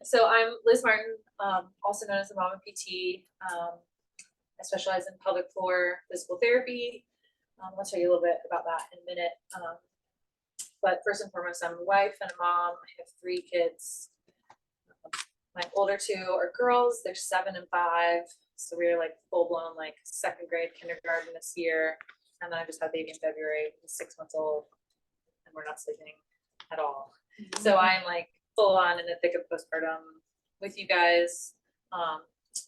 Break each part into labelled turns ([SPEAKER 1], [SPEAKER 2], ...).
[SPEAKER 1] So I'm Liz Martin, also known as the Mama PT. I specialize in pelvic floor physical therapy. I'll tell you a little bit about that in a minute. But first and foremost, I'm a wife and a mom. I have 3 kids. My older 2 are girls. They're 7 and 5. So we're like full blown like 2nd grade kindergarten this year. And then I just had a baby in February. He's 6 months old and we're not sleeping at all. Mm-hmm. So I'm like full on in the thick of postpartum with you guys,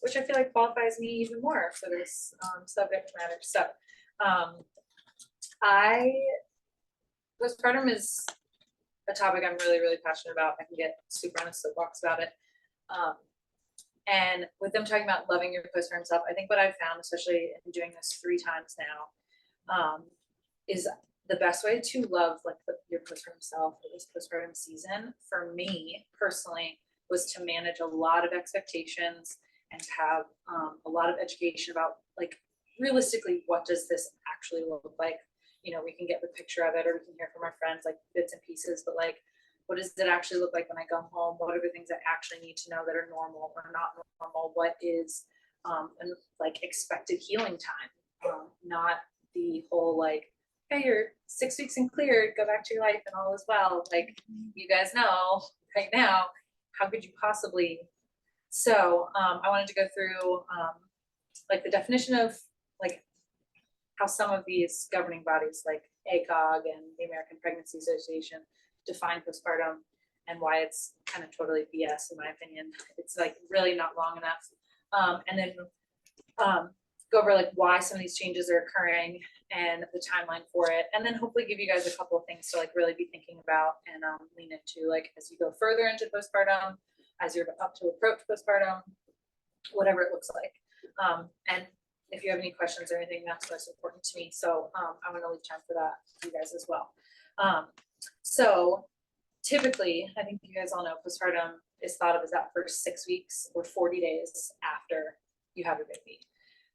[SPEAKER 1] which I feel like qualifies me even more for this subject matter. So postpartum is a topic I'm really, really passionate about. I can get super on a soapbox about it. And with them talking about loving your postpartum self, I think what I've found, especially in doing this 3 times now, is the best way to love like your postpartum self or this postpartum season for me personally was to manage a lot of expectations and to have a lot of education about like realistically what does this actually look like. You know, we can get the picture of it or we can hear from our friends like bits and pieces, but like what does it actually look like when I come home? What are the things I actually need to know that are normal or not normal? What is like expected healing time? Not the whole like, hey, you're 6 weeks and cleared, go back to your life and all is well. Like you guys know right now, how could you possibly? So I wanted to go through like the definition of like how some of these governing bodies like ACOG and the American Pregnancy Association define postpartum and why it's kind of totally BS in my opinion. It's like really not long enough. And then go over like why some of these changes are occurring and the timeline for it, and then hopefully give you guys a couple of things to like really be thinking about and lean into like as you go further into postpartum, as you're up to approach postpartum, whatever it looks like. And if you have any questions or anything, that's most important to me. So I'm going to leave time for that for you guys as well. So typically, I think you guys all know postpartum is thought of as that first 6 weeks or 40 days after you have a baby.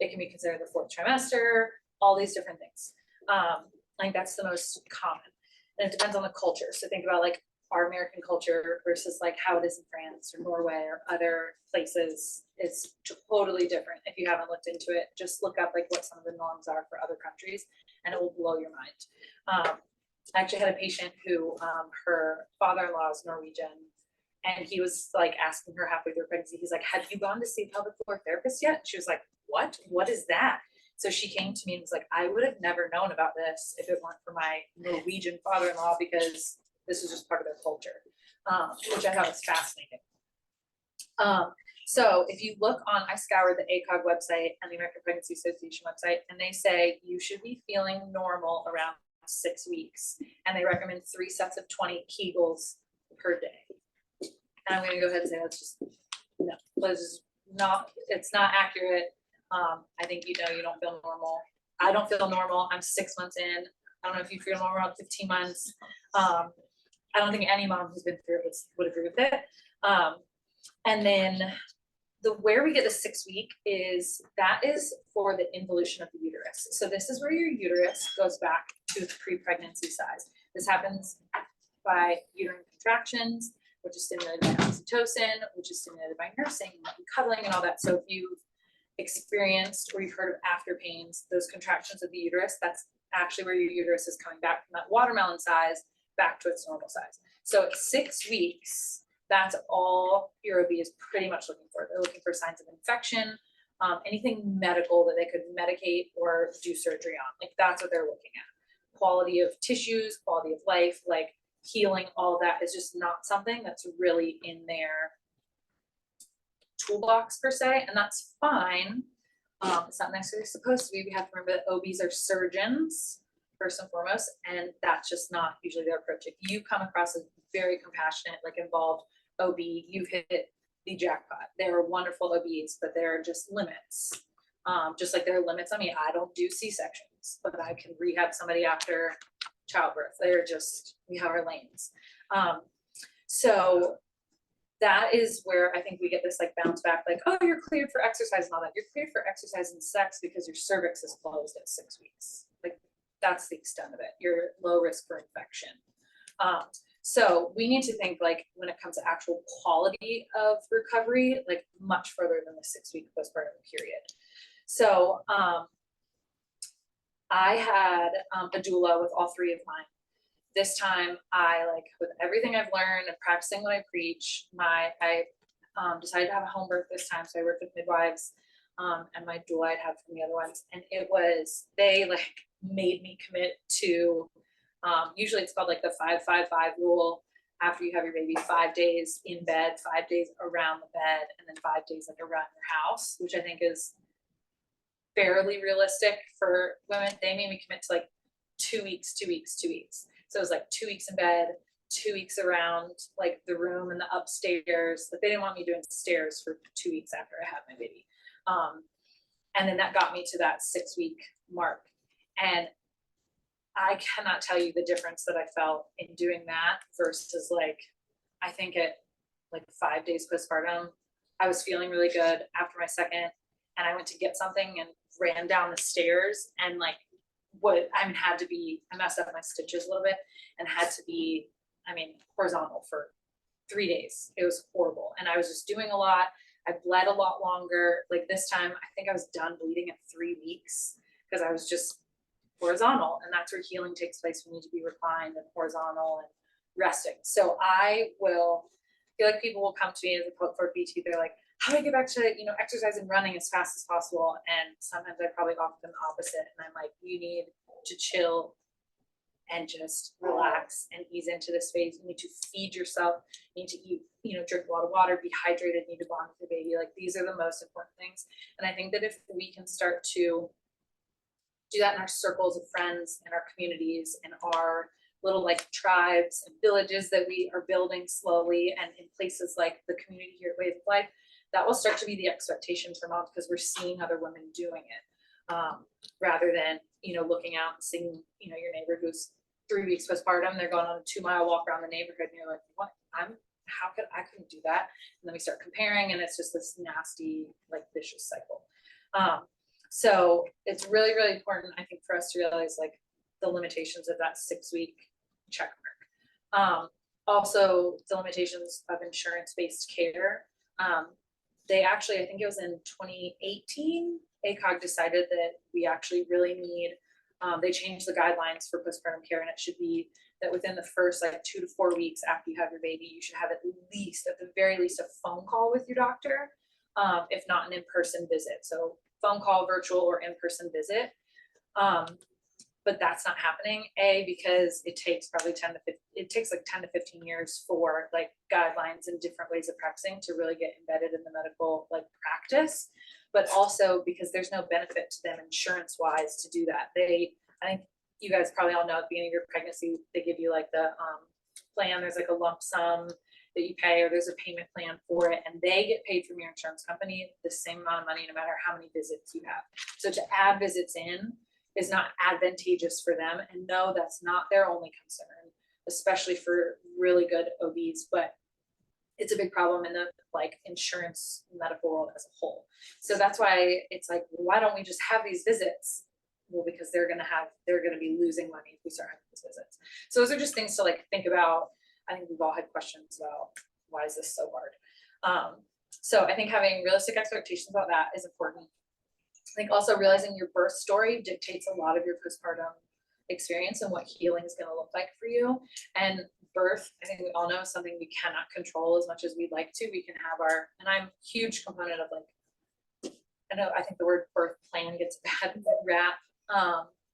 [SPEAKER 1] It can be considered the 4th trimester, all these different things. I think that's the most common. And it depends on the culture. So think about like our American culture versus like how it is in France or Norway or other places. It's totally different. If you haven't looked into it, just look up like what some of the norms are for other countries and it will blow your mind. I actually had a patient who her father-in-law is Norwegian, and he was like asking her halfway through her pregnancy, he's like, have you gone to see a pelvic floor therapist yet? She was like, what is that? So she came to me and was like, I would have never known about this if it weren't for my Norwegian father-in-law, because this is just part of their culture, which I thought was fascinating. So if you look on, I scoured the ACOG website and the American Pregnancy Association website, and they say you should be feeling normal around 6 weeks, and they recommend 3 sets of 20 Kegels per day. And I'm going to go ahead and say that's just no, it's not accurate. I think you don't feel normal. I don't feel normal. I'm 6 months in. I don't know if you feel normal at 15 months. I don't think any mom who's been through it would agree with it. And then where we get the 6 week is for the involution of the uterus. So this is where your uterus goes back to its pre-pregnancy size. This happens by uterine contractions, which is stimulated by oxytocin, which is stimulated by nursing and cuddling and all that. So if you've experienced or you've heard of after pains, those contractions of the uterus, that's actually where your uterus is coming back from that watermelon size back to its normal size. So at 6 weeks, that's all your OB is pretty much looking for. They're looking for signs of infection, anything medical that they could medicate or do surgery on. Like that's what they're looking at. Quality of tissues, quality of life, like healing, all that is just not something that's really in their toolbox per se, and that's fine. It's not necessarily supposed to be. We have to remember that OBs are surgeons first and foremost, and that's just not usually their approach. If you come across as very compassionate, like involved OB, you've hit the jackpot. There are wonderful OBs, but there are just limits. Just like there are limits on me. I don't do C-sections, but I can rehab somebody after childbirth. We have our lanes. So that is where I think we get this like bounce back, like, oh, you're cleared for exercise and all that. You're cleared for exercise and sex because your cervix is closed at 6 weeks. Like that's the extent of it. You're low risk for infection. So we need to think like when it comes to actual quality of recovery, like much further than the 6-week postpartum period. So I had a doula with all 3 of mine. This time I like, with everything I've learned and practicing what I preach, I decided to have a home birth this time. So I worked with midwives and my doula I'd had from the other ones. And they like made me commit to, usually it's called like the 5-5-5 rule. After you have your baby, 5 days in bed, 5 days around the bed, and then 5 days like around your house, which I think is fairly realistic for women. They made me commit to like 2 weeks, 2 weeks, 2 weeks. So it was like 2 weeks in bed, 2 weeks around like the room and the upstairs. Like they didn't want me doing stairs for 2 weeks after I had my baby. And then that got me to that 6-week mark. And I cannot tell you the difference that I felt in doing that versus like, I think at like 5 days postpartum, I was feeling really good after my second, and I went to get something and ran down the stairs and like I messed up my stitches a little bit and had to be, horizontal for 3 days. It was horrible. And I was just doing a lot. I bled a lot longer. Like this time, I think I was done bleeding at 3 weeks because I was just horizontal, and that's where healing takes place. We need to be reclined and horizontal and resting. So I feel like people will come to me as a for BT. They're like, how do I get back to, exercise and running as fast as possible? And sometimes I probably offer them the opposite. And I'm like, you need to chill and just relax and ease into this phase. You need to feed yourself. You need to eat, drink a lot of water, be hydrated, need to bond with your baby. Like these are the most important things. And I think that if we can start to do that in our circles of friends and our communities and our little like tribes and villages that we are building slowly, and in places like the community here at Wave of Life, that will start to be the expectation for moms because we're seeing other women doing it, rather than, looking out and seeing, your neighbor who's 3 weeks postpartum, they're going on a 2-mile walk around the neighborhood and you're like, what? I couldn't do that. And then we start comparing and it's just this nasty, like vicious cycle. So it's really, really important, I think, for us to realize like the limitations of that 6-week check mark. Also the limitations of insurance-based care. They actually, I think it was in 2018, ACOG decided that we actually really need, they changed the guidelines for postpartum care, and it should be that within the first like 2 to 4 weeks after you have your baby, you should have at the very least, a phone call with your doctor, if not an in-person visit. So phone call, virtual, or in-person visit. But that's not happening, because it takes probably 10 to 15 years for like guidelines and different ways of practicing to really get embedded in the medical like practice, but also because there's no benefit to them insurance wise to do that. I think you guys probably all know at the beginning of your pregnancy, they give you like the plan, there's like a lump sum that you pay, or there's a payment plan for it, and they get paid from your insurance company the same amount of money no matter how many visits you have. So to add visits in is not advantageous for them, and no, that's not their only concern, especially for really good OBs, but it's a big problem in the like insurance medical world as a whole. So that's why it's like, why don't we just have these visits? Well, because they're going to be losing money if we start having these visits. So those are just things to like think about. I think we've all had questions about why is this so hard? So I think having realistic expectations about that is important. I think also realizing your birth story dictates a lot of your postpartum experience and what healing is going to look like for you. And birth, I think we all know, is something we cannot control as much as we'd like to. We can have and I'm a huge component of like, I think the word birth plan gets a bad rap.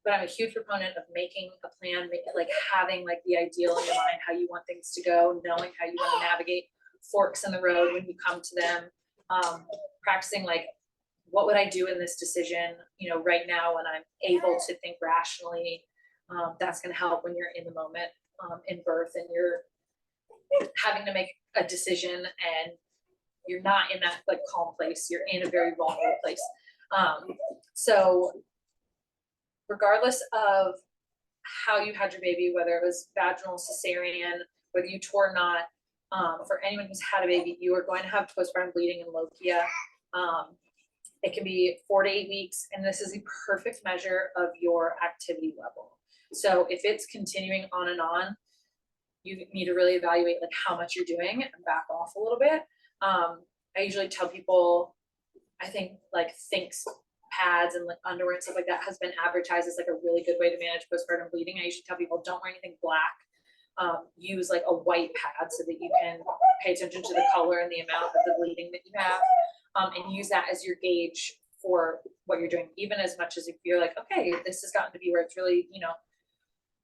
[SPEAKER 1] But I'm a huge proponent of making a plan, like having like the ideal in your mind, how you want things to go, knowing how you want to navigate forks in the road when you come to them, practicing like, what would I do in this decision, right now when I'm able to think rationally. That's going to help when you're in the moment in birth and you're having to make a decision and you're not in that like calm place, you're in a very vulnerable place. So regardless of how you had your baby, whether it was vaginal, cesarean, whether you tore or not, for anyone who's had a baby, you are going to have postpartum bleeding and lochia. It can be 4 to 8 weeks, and this is a perfect measure of your activity level. So if it's continuing on and on, you need to really evaluate like how much you're doing and back off a little bit. I usually tell people, I think like Thinx pads and like underwear and stuff like that has been advertised as like a really good way to manage postpartum bleeding. I usually tell people don't wear anything black. Use like a white pad so that you can pay attention to the color and the amount of the bleeding that you have, and use that as your gauge for what you're doing, even as much as if you're like, okay, this has gotten to be where it's really, you know,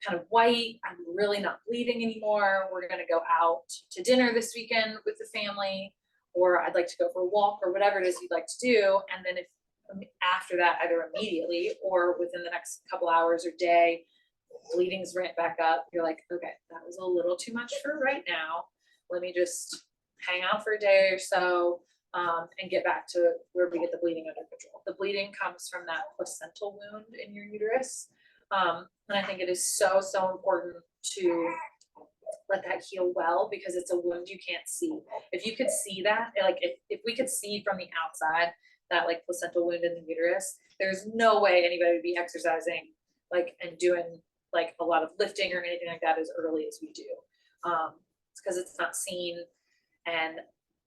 [SPEAKER 1] kind of white, I'm really not bleeding anymore, we're going to go out to dinner this weekend with the family, or I'd like to go for a walk, or whatever it is you'd like to do. And then if after that, either immediately or within the next couple hours or day, bleeding's ramped back up, you're like, okay, that was a little too much for right now, let me just hang out for a day or so, and get back to where we get the bleeding under control. The bleeding comes from that placental wound in your uterus. And I think it is so, so important to let that heal well, because it's a wound you can't see. If you could see that, like if we could see from the outside that like placental wound in the uterus, there's no way anybody would be exercising like and doing like a lot of lifting or anything like that as early as we do. It's because it's not seen, and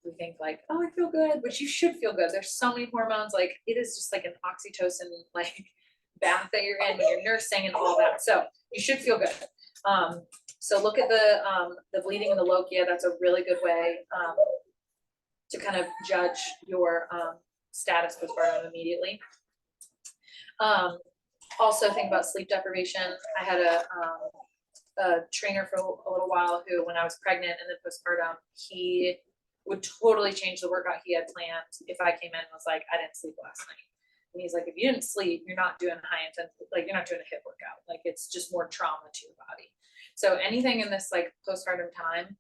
[SPEAKER 1] we think like, oh, I feel good, which you should feel good. There's so many hormones, like it is just like an oxytocin like bath that you're in when you're nursing and all that. So you should feel good. So look at the bleeding and the lochia. That's a really good way to kind of judge your status postpartum immediately. Also think about sleep deprivation. I had a trainer for a little while who, when I was pregnant and then postpartum, he would totally change the workout he had planned if I came in and was like, I didn't sleep last night. And he's like, if you didn't sleep, you're not doing high intensity, like you're not doing a HIIT workout. Like it's just more trauma to your body. So anything in this like postpartum time,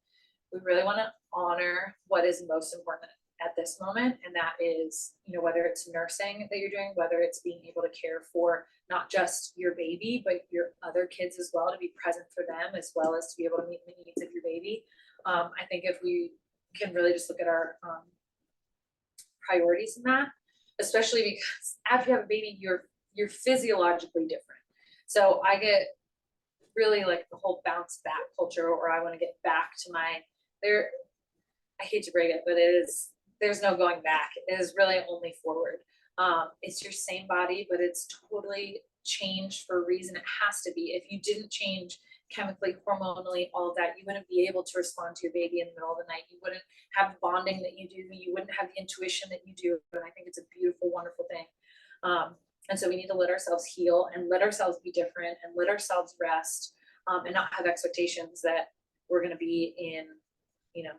[SPEAKER 1] we really want to honor what is most important at this moment. And that is, you know, whether it's nursing that you're doing, whether it's being able to care for not just your baby, but your other kids as well, to be present for them, as well as to be able to meet the needs of your baby. I think if we can really just look at our priorities in that, especially because after you have a baby, you're physiologically different. So I get really like the whole bounce back culture, or I want to get back to my I hate to break it, but there's no going back. It is really only forward. It's your same body, but it's totally changed for a reason. It has to be. If you didn't change chemically, hormonally, all of that, you wouldn't be able to respond to your baby in the middle of the night. You wouldn't have bonding that you do. You wouldn't have the intuition that you do. And I think it's a beautiful, wonderful thing. And so we need to let ourselves heal and let ourselves be different and let ourselves rest, and not have expectations that we're going to be in, you know,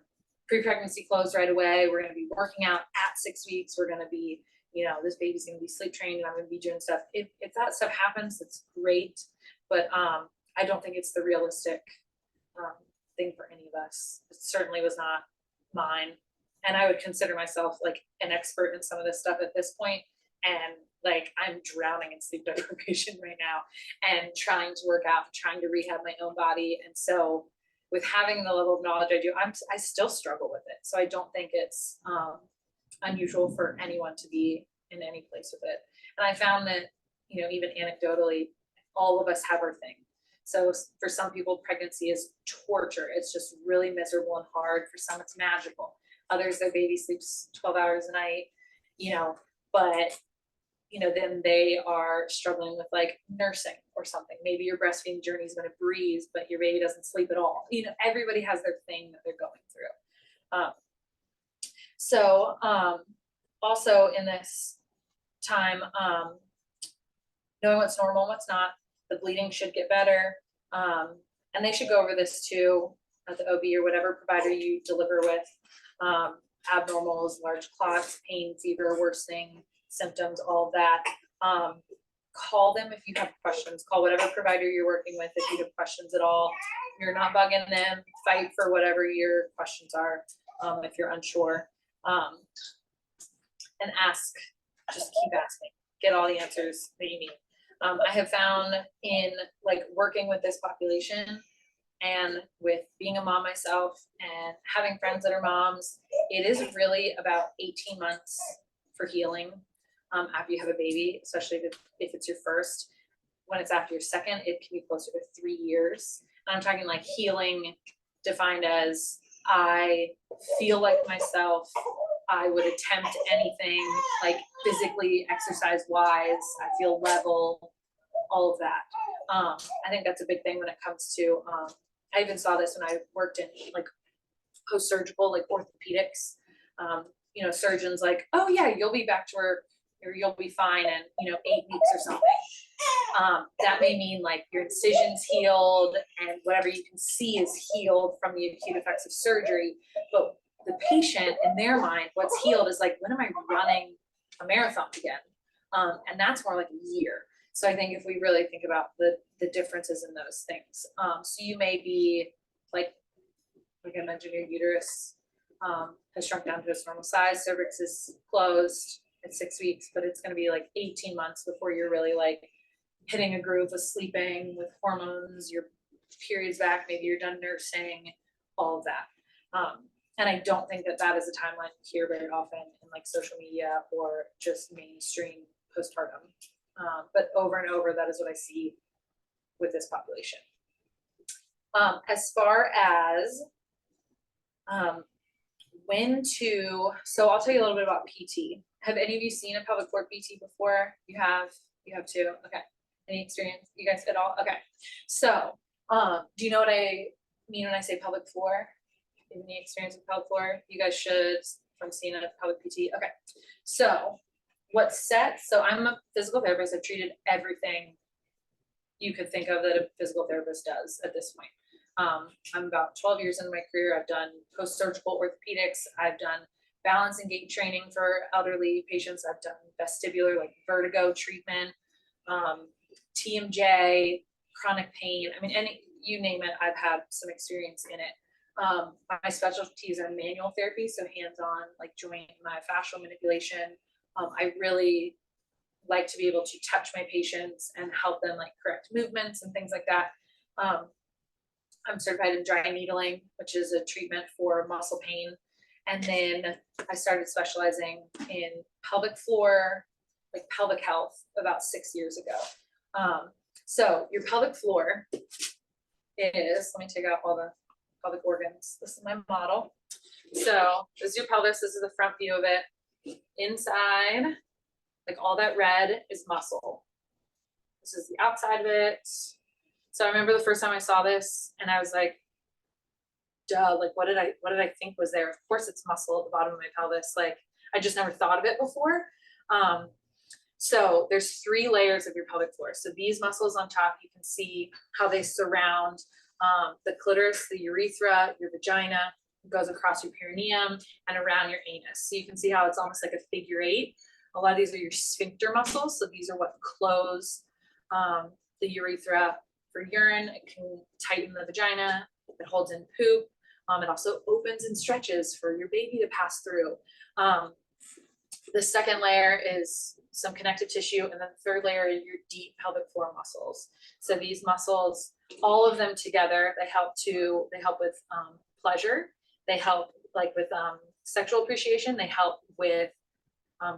[SPEAKER 1] pre-pregnancy clothes right away. We're going to be working out at 6 weeks. We're going to be, you know, this baby's going to be sleep trained and I'm going to be doing stuff. If that stuff happens, it's great. But I don't think it's the realistic thing for any of us. It certainly was not mine. And I would consider myself like an expert in some of this stuff at this point. And like, I'm drowning in sleep deprivation right now and trying to work out, trying to rehab my own body. And so with having the level of knowledge I do, I still struggle with it. So I don't think it's unusual for anyone to be in any place with it. And I found that, you know, even anecdotally, all of us have our thing. So for some people, pregnancy is torture. It's just really miserable and hard. For some, it's magical. Others, their baby sleeps 12 hours a night, you know, but you know, then they are struggling with like nursing or something. Maybe your breastfeeding journey has been a breeze, but your baby doesn't sleep at all. You know, everybody has their thing that they're going through. Also in this time, knowing what's normal and what's not, the bleeding should get better. And they should go over this too at the OB or whatever provider you deliver with. Abnormals, large clots, pain, fever, worsening symptoms, all of that. Call them if you have questions. Call whatever provider you're working with if you have questions at all. You're not bugging them. Fight for whatever your questions are if you're unsure. And ask. Just keep asking. Get all the answers that you need. I have found in like working with this population and with being a mom myself and having friends that are moms, it is really about 18 months for healing after you have a baby, especially if it's your first. when it's after your second, it can be closer to 3 years. And I'm talking like healing defined as I feel like myself. I would attempt anything, like physically, exercise wise. I feel level, all of that. I think that's a big thing when it comes to, I even saw this when I worked in like post-surgical, like orthopedics. You know, surgeons like, oh yeah, you'll be back to work or you'll be fine in, you know, 8 weeks or something. That may mean like your incision's healed and whatever you can see is healed from the acute effects of surgery. But the patient, in their mind, what's healed is like, when am I running a marathon again? And that's more like a year. So I think if we really think about the differences in those things, so you may be like I mentioned, your uterus has shrunk down to its normal size. Cervix is closed at 6 weeks, but it's going to be like 18 months before you're really like hitting a groove with sleeping, with hormones, your periods back, maybe you're done nursing, all of that. And I don't think that that is a timeline you hear very often in like social media or just mainstream postpartum. But over and over, that is what I see with this population. As far as when to, so I'll tell you a little bit about PT. Have any of you seen a pelvic floor PT before? You have too? Okay. Any experience? You guys at all? Okay. So, do you know what I mean when I say pelvic floor? Any experience with pelvic floor? You guys should from seeing a pelvic PT. Okay. So what's set? So I'm a physical therapist. I've treated everything you could think of that a physical therapist does at this point. I'm about 12 years into my career. I've done post-surgical orthopedics. I've done balance and gait training for elderly patients. I've done vestibular, like vertigo treatment, TMJ, chronic pain. I mean, you name it, I've had some experience in it. My specialties are manual therapy, so hands-on, like joint myofascial manipulation. I really like to be able to touch my patients and help them like correct movements and things like that. I'm certified in dry needling, which is a treatment for muscle pain. And then I started specializing in pelvic floor, like pelvic health about 6 years ago. So your pelvic floor is, let me take out all the pelvic organs. This is my model. So this is your pelvis. This is the front view of it. Inside, like all that red is muscle. This is the outside of it. So I remember the first time I saw this and I was like, duh, like what did I think was there? Of course it's muscle at the bottom of my pelvis. Like I just never thought of it before. So there's 3 layers of your pelvic floor. So these muscles on top, you can see how they surround the clitoris, the urethra, your vagina, goes across your perineum and around your anus. So you can see how it's almost like a figure 8. A lot of these are your sphincter muscles. So these are what close the urethra for urine. It can tighten the vagina. It holds in poop. It also opens and stretches for your baby to pass through. The second layer is some connective tissue, and then the third layer is your deep pelvic floor muscles. So these muscles, all of them together, they help with pleasure. They help like with sexual appreciation. They help with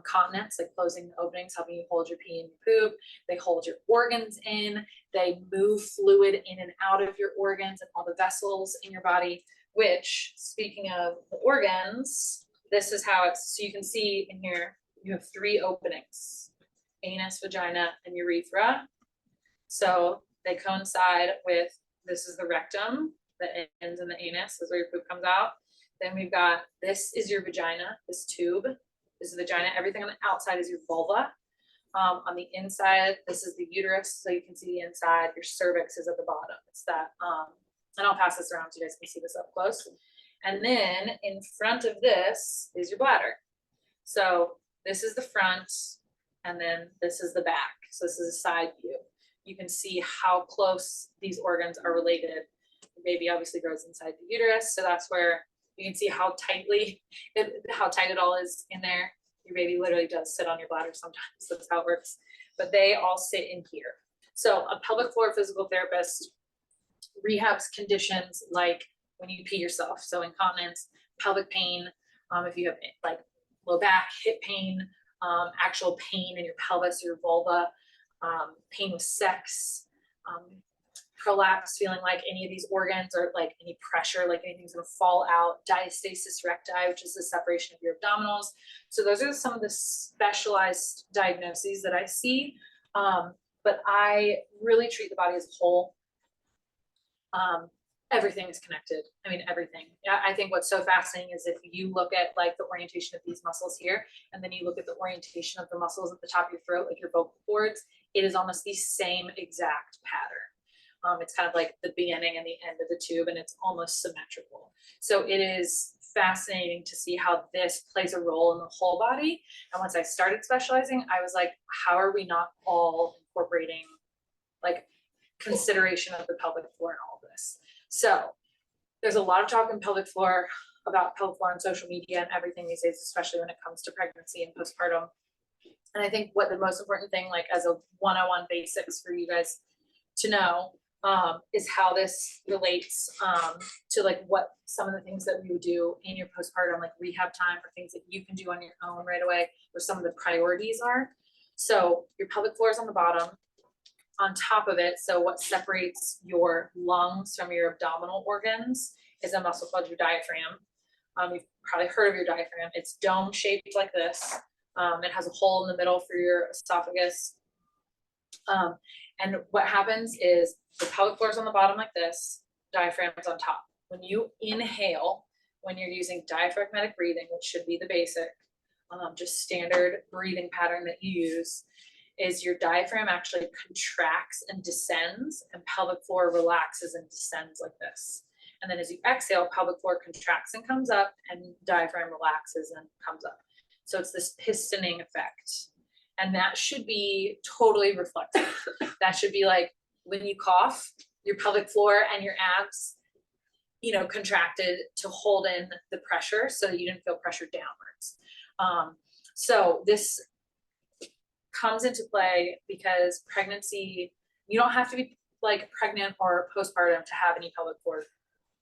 [SPEAKER 1] continence, like closing the openings, helping you hold your pee and your poop. They hold your organs in. They move fluid in and out of your organs and all the vessels in your body, which, speaking of the organs, this is how it's, so you can see in here, you have 3 openings, anus, vagina, and urethra. So they coincide with, this is the rectum that ends in the anus, this is where your poop comes out. Then we've got, this is your vagina, this tube. This is the vagina. Everything on the outside is your vulva. On the inside, this is the uterus. So you can see the inside. Your cervix is at the bottom. It's that. And I'll pass this around so you guys can see this up close. And then in front of this is your bladder. So this is the front, and then this is the back. So this is a side view. You can see how close these organs are related. The baby obviously grows inside the uterus. So that's where you can see how tight it all is in there. Your baby literally does sit on your bladder sometimes. That's how it works. But they all sit in here. So a pelvic floor physical therapist rehabs conditions like when you pee yourself. So incontinence, pelvic pain, if you have like low back, hip pain, actual pain in your pelvis or your vulva, pain with sex, prolapse, feeling like any of these organs or like any pressure, like anything's gonna fall out, diastasis recti, which is the separation of your abdominals. So those are some of the specialized diagnoses that I see. But I really treat the body as a whole. Everything is connected. I mean, everything. I think what's so fascinating is if you look at like the orientation of these muscles here, and then you look at the orientation of the muscles at the top of your throat, like your vocal cords, it is almost the same exact pattern. It's kind of like the beginning and the end of the tube, and it's almost symmetrical. So it is fascinating to see how this plays a role in the whole body. And once I started specializing, I was like, how are we not all incorporating like consideration of the pelvic floor in all of this? So there's a lot of talk in pelvic floor about pelvic floor on social media and everything these days, especially when it comes to pregnancy and postpartum. And I think what the most important thing, like as a 101 basics for you guys to know, is how this relates to like what some of the things that we would do in your postpartum, like rehab time, or things that you can do on your own right away, where some of the priorities are. So your pelvic floor is on the bottom. On top of it, so what separates your lungs from your abdominal organs is a muscle called your diaphragm. You've probably heard of your diaphragm. It's dome shaped like this. It has a hole in the middle for your esophagus. And what happens is the pelvic floor is on the bottom like this, diaphragm is on top. When you inhale, when you're using diaphragmatic breathing, which should be the basic, just standard breathing pattern that you use, is your diaphragm actually contracts and descends, and pelvic floor relaxes and descends like this. And then as you exhale, pelvic floor contracts and comes up, and diaphragm relaxes and comes up. So it's this pistoning effect. And that should be totally reflective. That should be like when you cough, your pelvic floor and your abs, you know, contracted to hold in the pressure so that you didn't feel pressure downwards. So this comes into play because pregnancy, you don't have to be like pregnant or postpartum to have any pelvic floor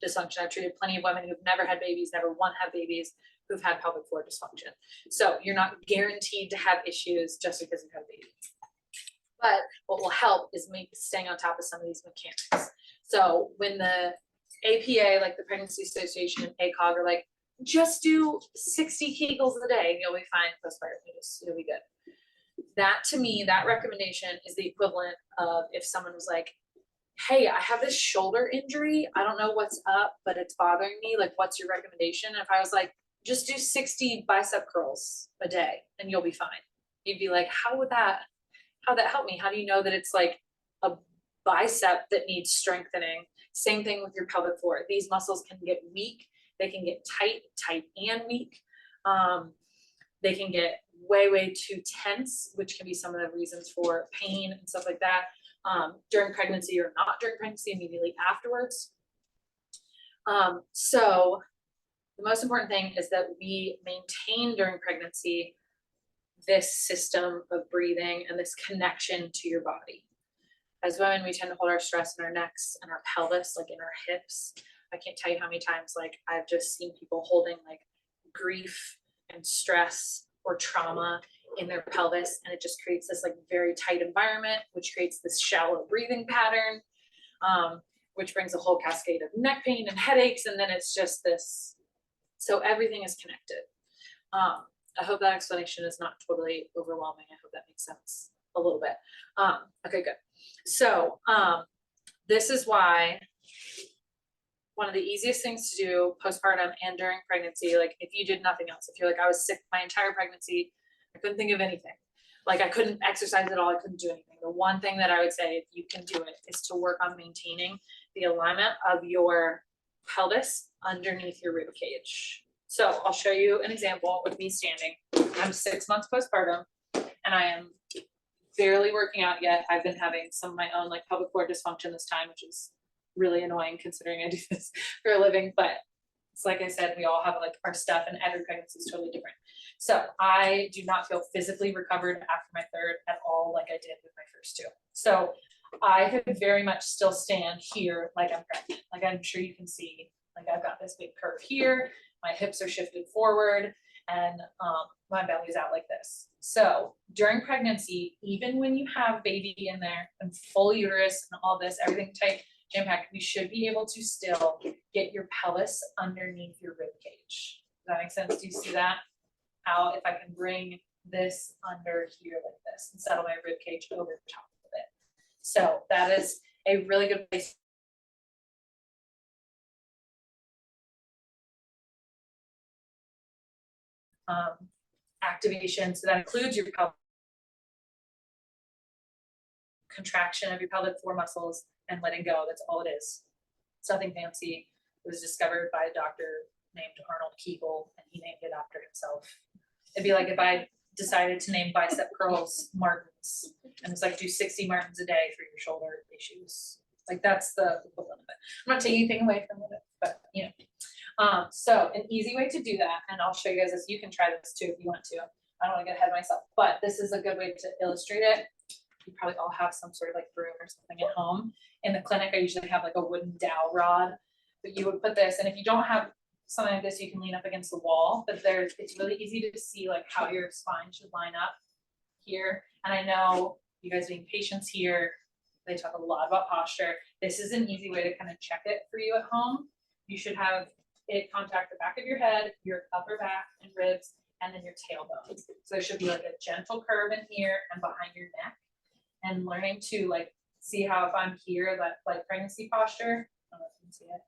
[SPEAKER 1] dysfunction. I've treated plenty of women who've never had babies, never want to have babies, who've had pelvic floor dysfunction. So you're not guaranteed to have issues just because you have babies. But what will help is maybe staying on top of some of these mechanics. So when the APA, like the Pregnancy Association and ACOG, are like, just do 60 Kegels a day and you'll be fine postpartum. You'll be good. That to me, that recommendation is the equivalent of if someone was like, hey, I have this shoulder injury. I don't know what's up, but it's bothering me. Like, what's your recommendation? And if I was like, just do 60 bicep curls a day and you'll be fine. You'd be like, how'd that help me? How do you know that it's like a bicep that needs strengthening? Same thing with your pelvic floor. These muscles can get weak. They can get tight and weak. They can get way too tense, which can be some of the reasons for pain and stuff like that during pregnancy or not during pregnancy, immediately afterwards. So the most important thing is that we maintain during pregnancy this system of breathing and this connection to your body. As women, we tend to hold our stress in our necks and our pelvis, like in our hips. I can't tell you how many times like I've just seen people holding like grief and stress or trauma in their pelvis, and it just creates this like very tight environment, which creates this shallow breathing pattern, which brings a whole cascade of neck pain and headaches, and then it's just this. So everything is connected. I hope that explanation is not totally overwhelming. I hope that makes sense a little bit. Okay, good. So this is why one of the easiest things to do postpartum and during pregnancy, like if you did nothing else, if you're like, I was sick my entire pregnancy, I couldn't think of anything. Like I couldn't exercise at all, I couldn't do anything. The one thing that I would say, if you can do it, is to work on maintaining the alignment of your pelvis underneath your rib cage. So I'll show you an example with me standing. I'm 6 months postpartum and I am barely working out yet. I've been having some of my own like pelvic floor dysfunction this time, which is really annoying considering I do this for a living, but it's like I said, we all have like our stuff and every pregnancy is totally different. So I do not feel physically recovered after my third at all like I did with my first two. So I could very much still stand here like I'm pregnant. Like I'm sure you can see, like I've got this big curve here, my hips are shifted forward, and my belly's out like this. So during pregnancy, even when you have baby in there and full uterus and all this, everything tight, jam-packed, we should be able to still get your pelvis underneath your rib cage. Does that make sense? Do you see that? How if I can bring this under here like this and settle my rib cage over the top of it. So that is a really good place. Activation, so that includes your pelvic contraction of your pelvic floor muscles and letting go. That's all it is. It's nothing fancy. It was discovered by a doctor named Arnold Kegel, and he named it after himself. It'd be like if I decided to name bicep curls Martins, and it's like do 60 Martins a day for your shoulder issues. Like that's the equivalent of it. I'm not taking anything away from it, but you know. So an easy way to do that, and I'll show you guys this. You can try this too if you want to. I don't want to get ahead of myself, but this is a good way to illustrate it. You probably all have some sort of like broom or something at home. In the clinic, I usually have like a wooden dowel rod, but you would put this, and if you don't have something like this, you can lean up against the wall, but it's really easy to see like how your spine should line up here. And I know you guys being patients here, they talk a lot about posture. This is an easy way to kind of check it for you at home. You should have it contact the back of your head, your upper back and ribs, and then your tailbone. So there should be like a gentle curve in here and behind your neck. And learning to like see how if I'm here, that like pregnancy posture, I don't know if you can see it.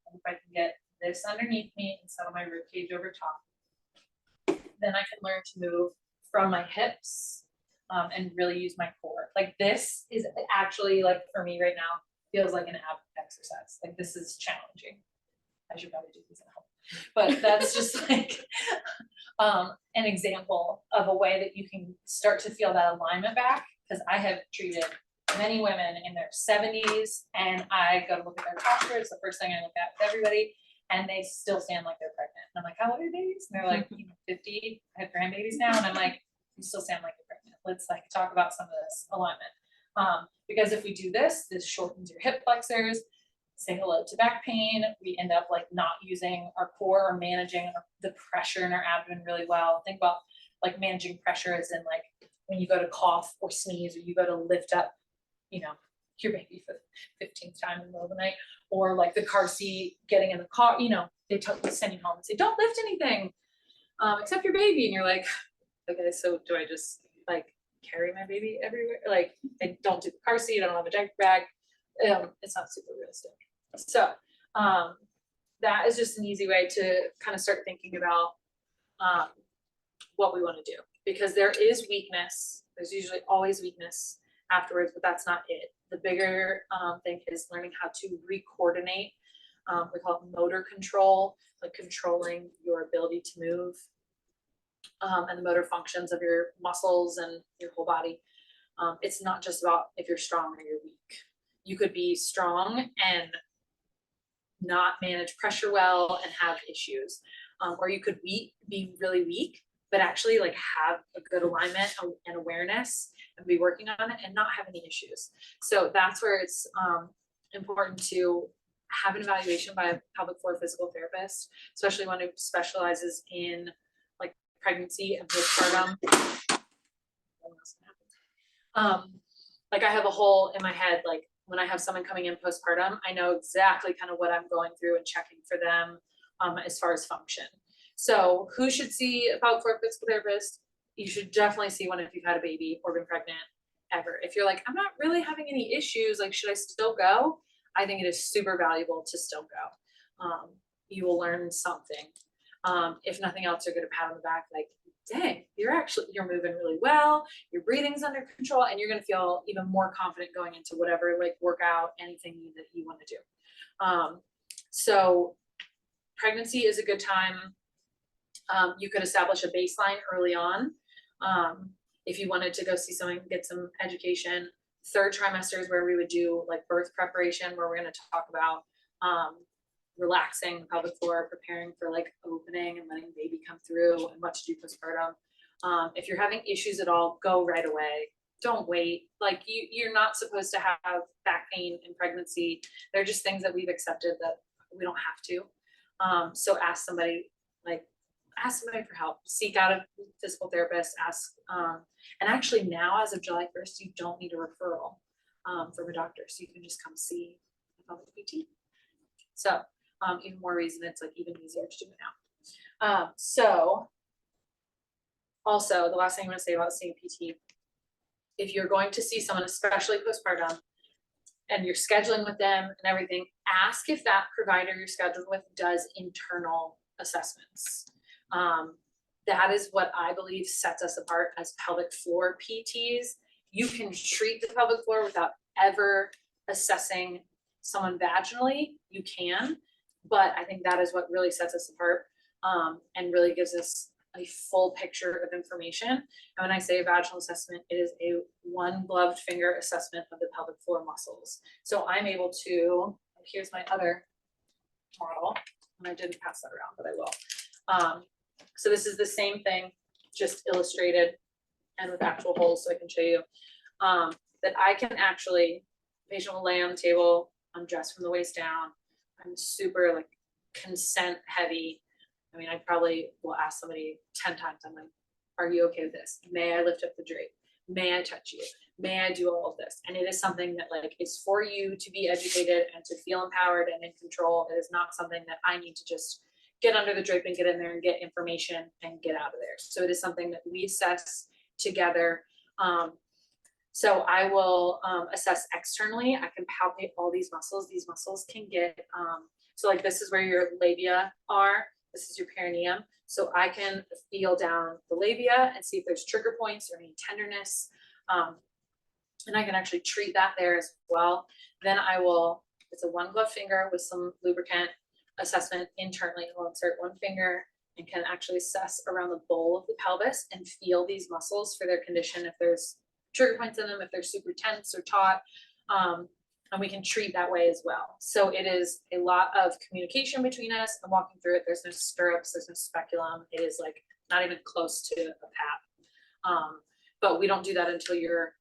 [SPEAKER 1] And if I can get this underneath me and settle my rib cage over top, then I can learn to move from my hips and really use my core. Like this is actually like for me right now feels like an ab exercise. Like this is challenging. I should probably do these at home, but that's just like an example of a way that you can start to feel that alignment back. Because I have treated many women in their 70s, and I go to look at their posture. It's the first thing I look at with everybody, and they still stand like they're pregnant. And I'm like, how old are your babies? And they're like, 50. I have grandbabies now, and I'm like, you still sound like you're pregnant. Let's like talk about some of this alignment. Because if we do this, this shortens your hip flexors. Say hello to back pain. We end up like not using our core or managing the pressure in our abdomen really well. Think about like managing pressure as in like when you go to cough or sneeze, or you go to lift up, you know, your baby for the 15th time in the middle of the night, or like the car seat, getting in the car, you know, they send you home and say, don't lift anything except your baby. And you're like, okay, so do I just like carry my baby everywhere? Like I don't do the car seat. I don't have a diaper bag. It's not super realistic. So that is just an easy way to kind of start thinking about what we want to do, because there is weakness. There's usually always weakness afterwards, but that's not it. The bigger thing is learning how to re-coordinate. We call it motor control, like controlling your ability to move and the motor functions of your muscles and your whole body. It's not just about if you're strong or you're weak. You could be strong and not manage pressure well and have issues, or you could be really weak but actually like have a good alignment and awareness and be working on it and not have any issues. So that's where it's important to have an evaluation by a pelvic floor physical therapist, especially one who specializes in like pregnancy and postpartum. Like I have a hole in my head, like when I have someone coming in postpartum, I know exactly kind of what I'm going through and checking for them as far as function. So who should see a pelvic floor physical therapist? You should definitely see one if you've had a baby or been pregnant ever. If you're like, I'm not really having any issues, like, should I still go? I think it is super valuable to still go. You will learn something. If nothing else, you're going to pat on the back like, dang, you're moving really well, your breathing's under control, and you're going to feel even more confident going into whatever like workout, anything that you want to do. So pregnancy is a good time. You could establish a baseline early on. If you wanted to go see someone, get some education. Third trimester is where we would do like birth preparation, where we're going to talk about relaxing the pelvic floor, preparing for like opening and letting baby come through, and what to do postpartum. If you're having issues at all, go right away. Don't wait. Like you're not supposed to have back pain in pregnancy. They're just things that we've accepted that we don't have to. So ask somebody like ask somebody for help, seek out a physical therapist, ask, and actually now as of July 1st, you don't need a referral from a doctor. So you can just come see a pelvic PT. So even more reason it's like even easier to do it now. So also the last thing I'm going to say about seeing PT, if you're going to see someone, especially postpartum, and you're scheduling with them and everything, ask if that provider you're scheduled with does internal assessments. That is what I believe sets us apart as pelvic floor PTs. You can treat the pelvic floor without ever assessing someone vaginally. You can, but I think that is what really sets us apart, and really gives us a full picture of information. And when I say a vaginal assessment, it is a one gloved finger assessment of the pelvic floor muscles. So I'm able to, here's my other model, and I didn't pass that around, but I will. So this is the same thing, just illustrated and with actual holes, so I can show you that I can actually, patient will lay on the table, I'm dressed from the waist down, I'm super like consent heavy. I mean, I probably will ask somebody 10 times, I'm like, are you okay with this? May I lift up the drape? May I touch you? May I do all of this? And it is something that like is for you to be educated and to feel empowered and in control. It is not something that I need to just get under the drape and get in there and get information and get out of there. So it is something that we assess together. So I will assess externally. I can palpate all these muscles. These muscles can get, so like this is where your labia are. This is your perineum. So I can feel down the labia and see if there's trigger points or any tenderness. And I can actually treat that there as well. Then I will, it's a one glove finger with some lubricant assessment internally. I'll insert one finger and can actually assess around the bowl of the pelvis and feel these muscles for their condition. If there's trigger points in them, if they're super tense or taut, and we can treat that way as well. So it is a lot of communication between us and walking through it. There's no stirrups, there's no speculum. It is like not even close to a pap. But we don't do that until you're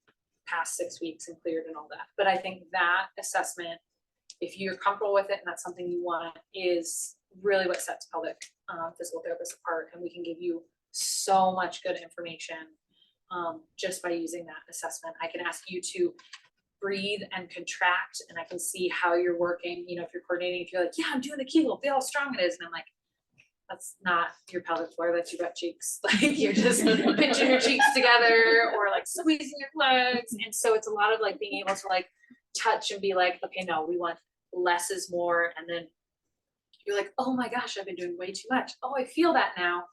[SPEAKER 1] past 6 weeks and cleared and all that. But I think that assessment, if you're comfortable with it and that's something you want, is really what sets pelvic physical therapists apart. And we can give you so much good information just by using that assessment. I can ask you to breathe and contract, and I can see how you're working. You know, if you're coordinating, if you're like, yeah, I'm doing the Kegel, feel how strong it is. And I'm like, that's not your pelvic floor, that's your butt cheeks. Like you're just pinching your cheeks together or like squeezing your legs. And so it's a lot of like being able to like touch and be like, okay, no, we want less is more. And then you're like, oh my gosh, I've been doing way too much. Oh, I feel that now.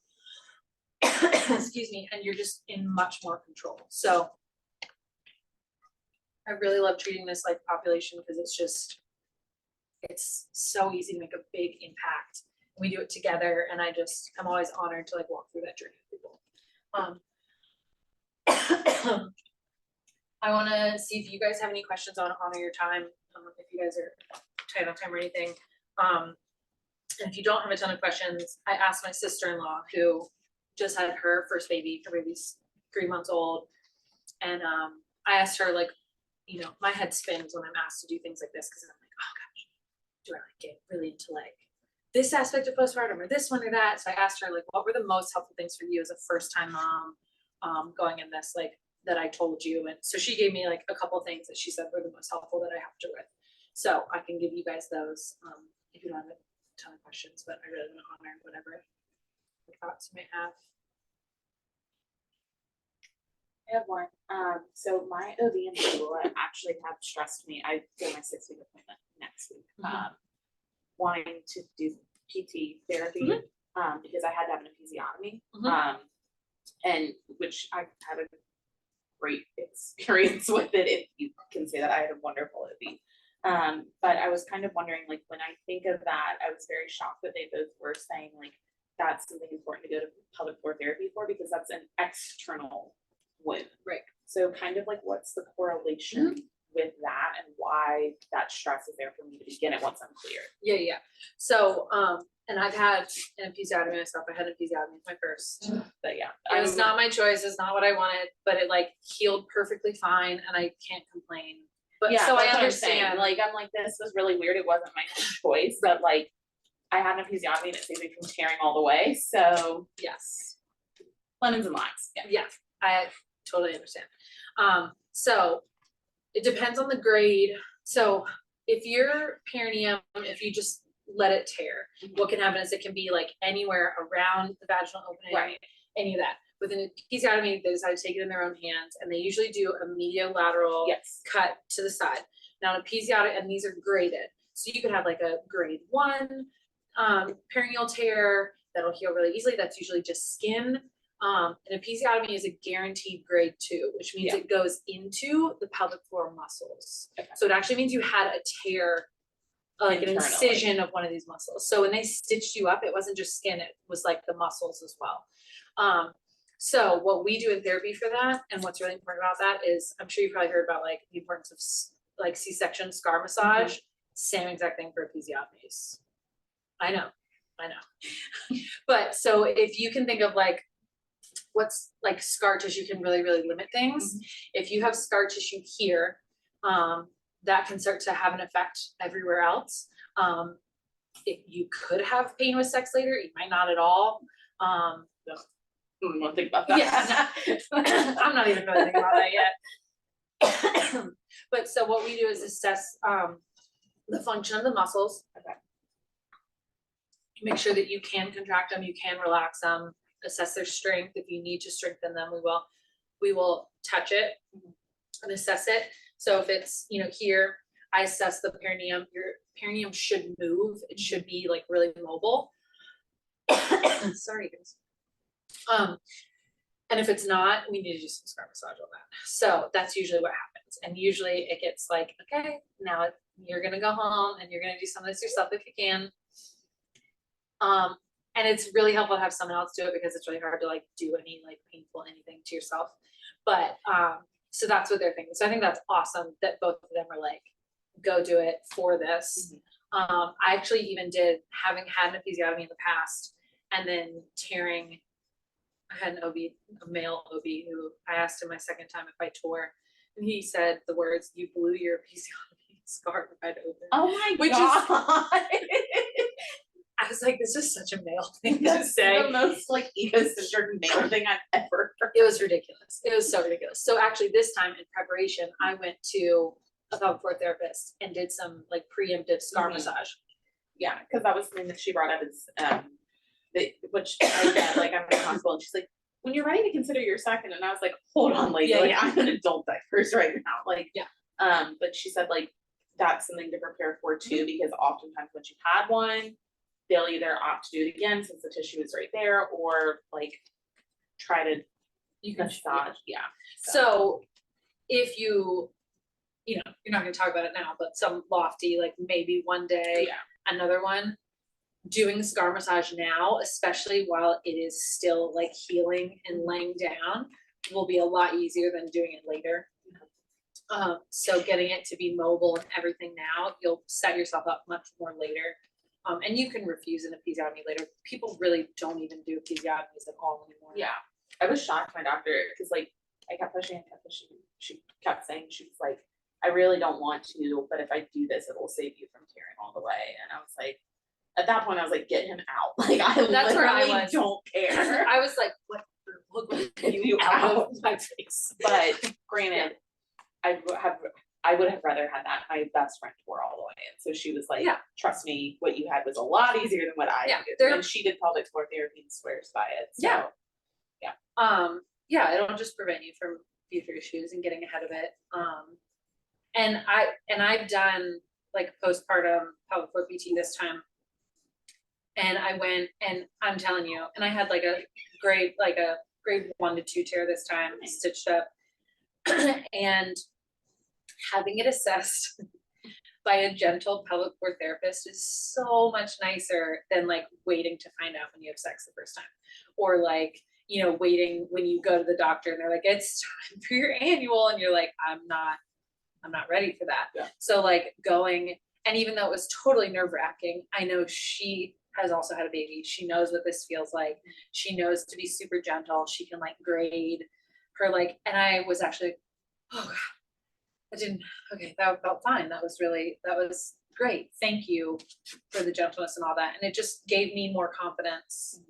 [SPEAKER 1] Excuse me. And you're just in much more control. So I really love treating this like population because it's so easy to make a big impact. We do it together, and I'm always honored to like walk through that journey with people. I want to see if you guys have any questions on Honor Your Time, if you guys are tight on time or anything. And if you don't have a ton of questions, I asked my sister-in-law who just had her first baby. Her baby's 3 months old, and I asked her, like, you know, my head spins when I'm asked to do things like this because I'm like, oh gosh, do I like get really into like this aspect of postpartum or this one or that? So I asked her, like, what were the most helpful things for you as a first-time mom going in this, like, that I told you? And so she gave me like a couple things that she said were the most helpful that I helped her with. So I can give you guys those if you don't have a ton of questions, but I really want to honor whatever thoughts you may have.
[SPEAKER 2] I have one. So my OB and doula actually have stressed me. I get my 6-week appointment next week. Wanting to do PT therapy because I had to have an episiotomy, and which I've had a great experience with it. If you can say that, I had a wonderful OB. But I was kind of wondering, like, when I think of that, I was very shocked that they both were saying like that's something important to go to pelvic floor therapy for because that's an external wound.
[SPEAKER 1] Right.
[SPEAKER 2] So kind of like what's the correlation with that and why that stress is there for me to begin it once I'm cleared?
[SPEAKER 1] Yeah. So, and I've had an episiotomy myself. I had an episiotomy my first,
[SPEAKER 2] but yeah,
[SPEAKER 1] it was not my choice. It's not what I wanted, but it like healed perfectly fine, and I can't complain. But
[SPEAKER 2] yeah,
[SPEAKER 1] so I
[SPEAKER 2] understand.
[SPEAKER 1] understand.
[SPEAKER 2] Like I'm like, this was really weird. It wasn't my choice, but like I had an episiotomy and it saved me from tearing all the way, so
[SPEAKER 1] Yes.
[SPEAKER 2] lemons and limes, yeah.
[SPEAKER 1] Yeah, I totally understand. So it depends on the grade. So if your perineum, if you just let it tear, what can happen is it can be like anywhere around the vaginal opening,
[SPEAKER 2] Right.
[SPEAKER 1] any of that. With an episiotomy, they decide to take it in their own hands, and they usually do a mediolateral
[SPEAKER 2] Yes.
[SPEAKER 1] cut to the side. Now, an episiotomy, and these are graded, so you could have like a grade 1 perineal tear that'll heal really easily. That's usually just skin. An episiotomy is a guaranteed grade 2, which means it goes into the pelvic floor muscles.
[SPEAKER 2] Okay.
[SPEAKER 1] So it actually means you had a tear, like an incision of one of these muscles. So when they stitched you up, it wasn't just skin, it was like the muscles as well. So what we do in therapy for that, and what's really important about that is, I'm sure you've probably heard about like the importance of like C-section scar massage, same exact thing for episiotomies. I know. But so if you can think of like, what's like scar tissue can really, really limit things. If you have scar tissue here, that can start to have an effect everywhere else. If you could have pain with sex later, you might not at all.
[SPEAKER 2] We won't think about that.
[SPEAKER 1] Yeah, I'm not even really thinking about that yet. But so what we do is assess the function of the muscles.
[SPEAKER 2] Okay.
[SPEAKER 1] Make sure that you can contract them, you can relax them, assess their strength. If you need to strengthen them, we will touch it and assess it. So if it's, here, I assess the perineum. Your perineum should move. It should be like really mobile. Sorry, guys. And if it's not, we need to do some scar massage on that. So that's usually what happens. And usually it gets like, okay, now you're gonna go home and you're gonna do some of this yourself if you can. And it's really helpful to have someone else do it because it's really hard to like do any like painful anything to yourself. But so that's what they're thinking. So I think that's awesome that both of them are like, go do it for this. I actually even did, having had an episiotomy in the past and then tearing. I had an OB, a male OB, who I asked him my second time if I tore, and he said the words, "You blew your episiotomy scar wide open."
[SPEAKER 2] Oh my
[SPEAKER 1] Which
[SPEAKER 2] god.
[SPEAKER 1] I was like, this is such a male thing to
[SPEAKER 2] That's
[SPEAKER 1] say.
[SPEAKER 2] the most like egocentric male thing I've ever heard.
[SPEAKER 1] It was ridiculous. It was so ridiculous. So actually this time in preparation, I went to a pelvic floor therapist and did some like preemptive scar massage.
[SPEAKER 2] Yeah, because that was something that she brought up is which I get, like I'm in the hospital and she's like, when you're ready to consider your second, and I was like, hold on, lady, I'm an adult diapers right now. Like, but she said like that's something to prepare for too, because oftentimes once you've had one, they'll either opt to do it again since the tissue is right there, or like try to massage. Yeah.
[SPEAKER 1] So if you're not going to talk about it now, but some lofty, like maybe one day, another one, doing scar massage now, especially while it is still like healing and laying down, will be a lot easier than doing it later. So getting it to be mobile and everything now, you'll set yourself up much more later. And you can refuse an episiotomy later. People really don't even do episiotomies at all anymore.
[SPEAKER 2] Yeah. I was shocked my doctor, because like I kept pushing. She kept saying, she was like, I really don't want to, but if I do this, it will save you from tearing all the way. And I was like, at that point, I was like, get him out. Like,
[SPEAKER 1] That's where I was.
[SPEAKER 2] Don't care.
[SPEAKER 1] I was like, what? You out of my face.
[SPEAKER 2] But granted, I would have rather had that. My best friend tore all the way in. So she was like, trust me, what you had was a lot easier than what I did. And she did pelvic floor therapy and swears by it. So,
[SPEAKER 1] it'll just prevent you from future issues and getting ahead of it. And I've done like postpartum pelvic floor PT this time. And I went, and I'm telling you, and I had like a grade 1 to 2 tear this time, stitched up. And having it assessed by a gentle pelvic floor therapist is so much nicer than like waiting to find out when you have sex the first time, or like, waiting when you go to the doctor and they're like, it's time for your annual, and you're like, I'm not ready for that. So like going, and even though it was totally nerve-wracking, I know she has also had a baby. She knows what this feels like. She knows to be super gentle. She can like grade her like, and I was actually, oh God, that felt fine. great, thank you for the gentleness and all that. And it just gave me more confidence.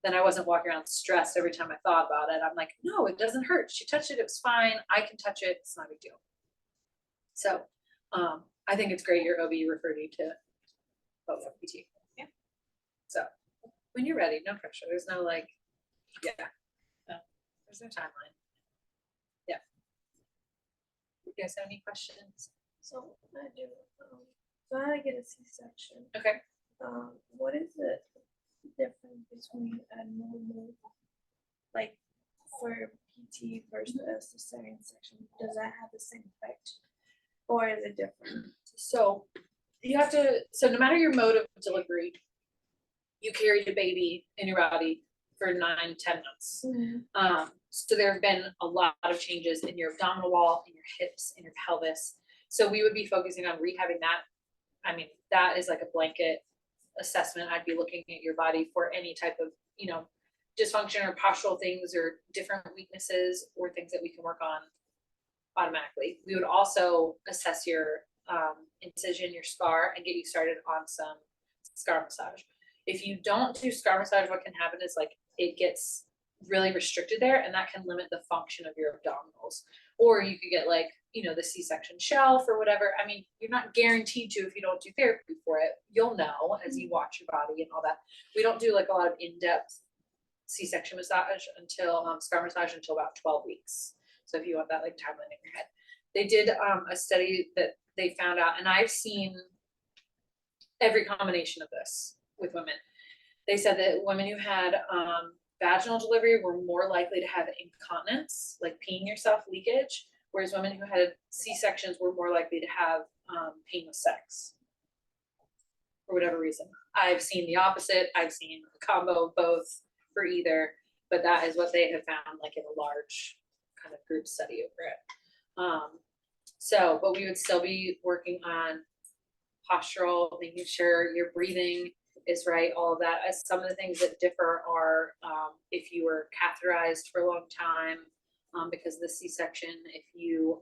[SPEAKER 1] Then I wasn't walking around stressed every time I thought about it. I'm like, no, it doesn't hurt. She touched it, it was fine. I can touch it, it's not a big deal. So I think it's great your OB referred you to both PT.
[SPEAKER 2] Yeah.
[SPEAKER 1] So when you're ready, no pressure. There's no like, no, there's no timeline. Yeah. You guys have any questions?
[SPEAKER 3] So I do. So I get a C-section.
[SPEAKER 1] Okay.
[SPEAKER 3] What is the difference between a normal, like for PT versus a cesarean section? Does that have the same effect, or is it different?
[SPEAKER 1] So you have to, so no matter your mode of delivery, you carry the baby in your body for 9-10 months. So there have been a lot of changes in your abdominal wall, in your hips, in your pelvis. So we would be focusing on rehabbing that. I mean, that is like a blanket assessment. I'd be looking at your body for any type of, you know, dysfunction or postural things or different weaknesses or things that we can work on automatically. We would also assess your incision, your scar, and get you started on some scar massage. If you don't do scar massage, what can happen is like it gets really restricted there, and that can limit the function of your abdominals. Or you could get like, you know, the C-section shelf or whatever. I mean, you're not guaranteed to if you don't do therapy for it. You'll know as you watch your body and all that. We don't do like a lot of in-depth C-section massage until scar massage until about 12 weeks. So if you want that like timeline in your head, they did a study that they found out, and I've seen every combination of this with women. They said that women who had vaginal delivery were more likely to have incontinence, like peeing yourself, leakage, whereas women who had C-sections were more likely to have pain with sex for whatever reason. I've seen the opposite. I've seen a combo of both for either, but that is what they have found, like in a large kind of group study over it. So, but we would still be working on postural, making sure your breathing is right, all of that. As some of the things that differ are if you were catheterized for a long time because of the C-section, if you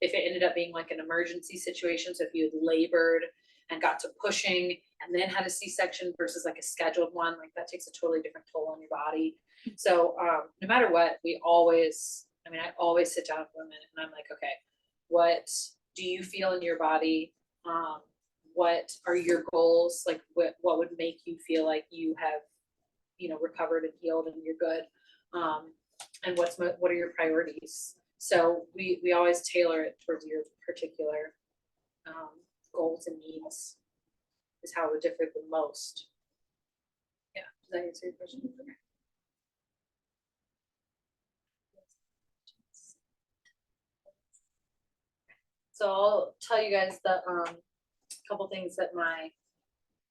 [SPEAKER 1] if it ended up being like an emergency situation, so if you had labored and got to pushing and then had a C-section versus like a scheduled one, like that takes a totally different toll on your body. So no matter what, we always, I mean, I always sit down with women and I'm like, okay, what do you feel in your body? What are your goals? Like what would make you feel like you have, you know, recovered and healed and you're good? And what are your priorities? So we always tailor it towards your particular goals and needs is how it would differ the most. Yeah, does that answer your question? So I'll tell you guys the couple things that my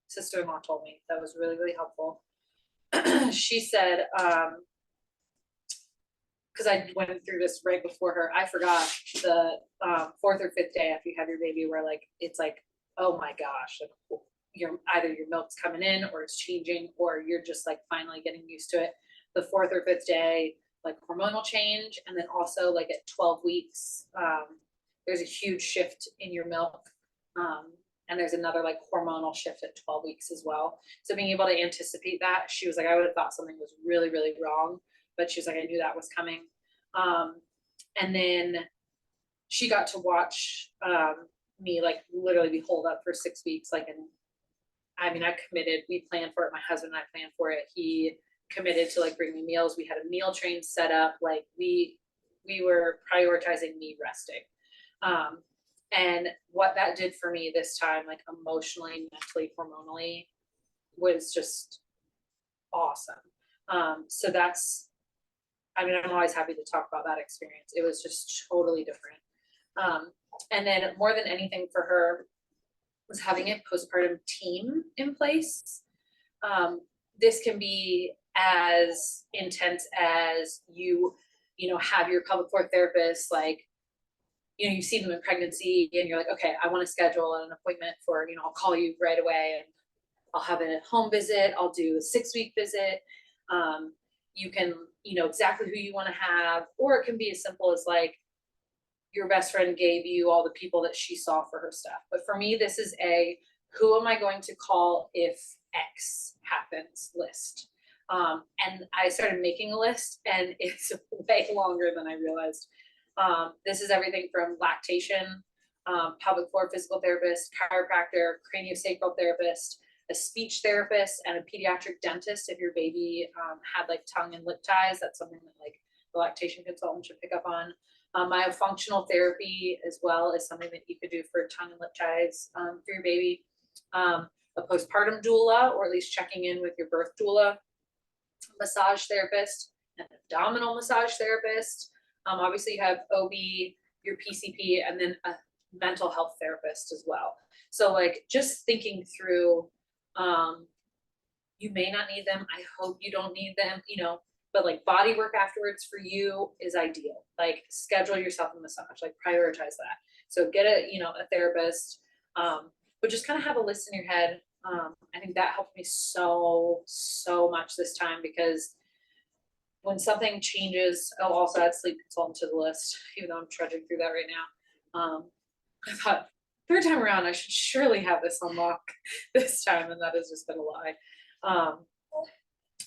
[SPEAKER 1] sister-in-law told me that was really, really helpful. She said, because I went through this right before her, I forgot the 4th or 5th day after you have your baby where like, it's like, oh my gosh, like either your milk's coming in or it's changing or you're just like finally getting used to it. The 4th or 5th day, like hormonal change. And then also like at 12 weeks, there's a huge shift in your milk. And there's another like hormonal shift at 12 weeks as well. So being able to anticipate that, she was like, I would have thought something was really, really wrong, but she was like, I knew that was coming. And then she got to watch me like literally be holed up for 6 weeks. Like, and I mean, I committed, we planned for it. My husband and I planned for it. He committed to like bring me meals. We had a meal train set up. Like we were prioritizing me resting. And what that did for me this time, like emotionally, mentally, hormonally, was just awesome. So that's, I mean, I'm always happy to talk about that experience. It was just totally different. And then more than anything for her was having a postpartum team in place. This can be as intense as you know, have your pelvic floor therapist, like, you know, you see them in pregnancy and you're like, okay, I want to schedule an appointment for, you know, I'll call you right away and I'll have a home visit. I'll do a 6-week visit. You can, you know, exactly who you want to have, or it can be as simple as like, your best friend gave you all the people that she saw for her stuff. But for me, this is who am I going to call if X happens list. And I started making a list, and it's way longer than I realized. This is everything from lactation, pelvic floor physical therapist, chiropractor, craniosacral therapist, a speech therapist, and a pediatric dentist. If your baby had like tongue and lip ties, that's something that like the lactation consultant should pick up on. Myofunctional therapy as well is something that you could do for tongue and lip ties for your baby. A postpartum doula, or at least checking in with your birth doula. Massage therapist, an abdominal massage therapist. Obviously you have OB, your PCP, and then a mental health therapist as well. So like just thinking through, you may not need them. I hope you don't need them, you know, but like body work afterwards for you is ideal. Like schedule yourself a massage, like prioritize that. So get a therapist, but just kind of have a list in your head. I think that helped me so much this time, because when something changes, I'll also add sleep consultant to the list, even though I'm trudging through that right now. I thought third time around, I should surely have this on lock this time, and that has just been a lie.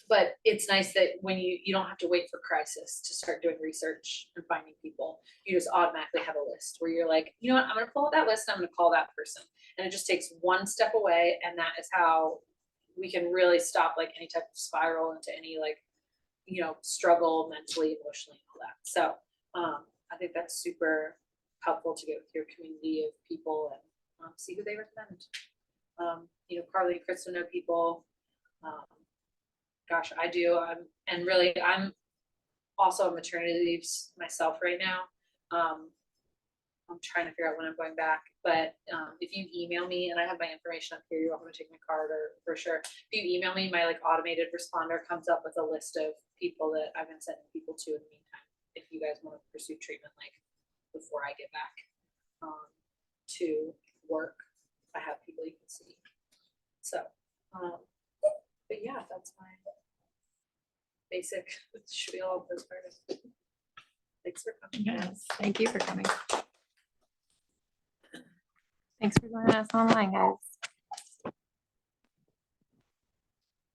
[SPEAKER 1] But it's nice that when you don't have to wait for crisis to start doing research and finding people. You just automatically have a list where you're like, you know what, I'm gonna pull out that list and I'm gonna call that person. And it just takes one step away, and that is how we can really stop like any type of spiral into any like, you know, struggle mentally, emotionally, and all that. So I think that's super helpful to get with your community of people and see who they recommend. You know, Carly and Krista know people. Gosh, I do. I'm also on maternity leave myself right now. I'm trying to figure out when I'm going back, but if you email me, and I have my information up here, you're welcome to take my card, or for sure. If you email me, my like automated responder comes up with a list of people that I've been sending people to in the meantime, if you guys want to pursue treatment like before I get back to work. I have people you can see. So but yeah, that's my basic spiel on postpartum. Thanks for coming.
[SPEAKER 4] Yes, thank you for coming. Thanks for joining us online, guys.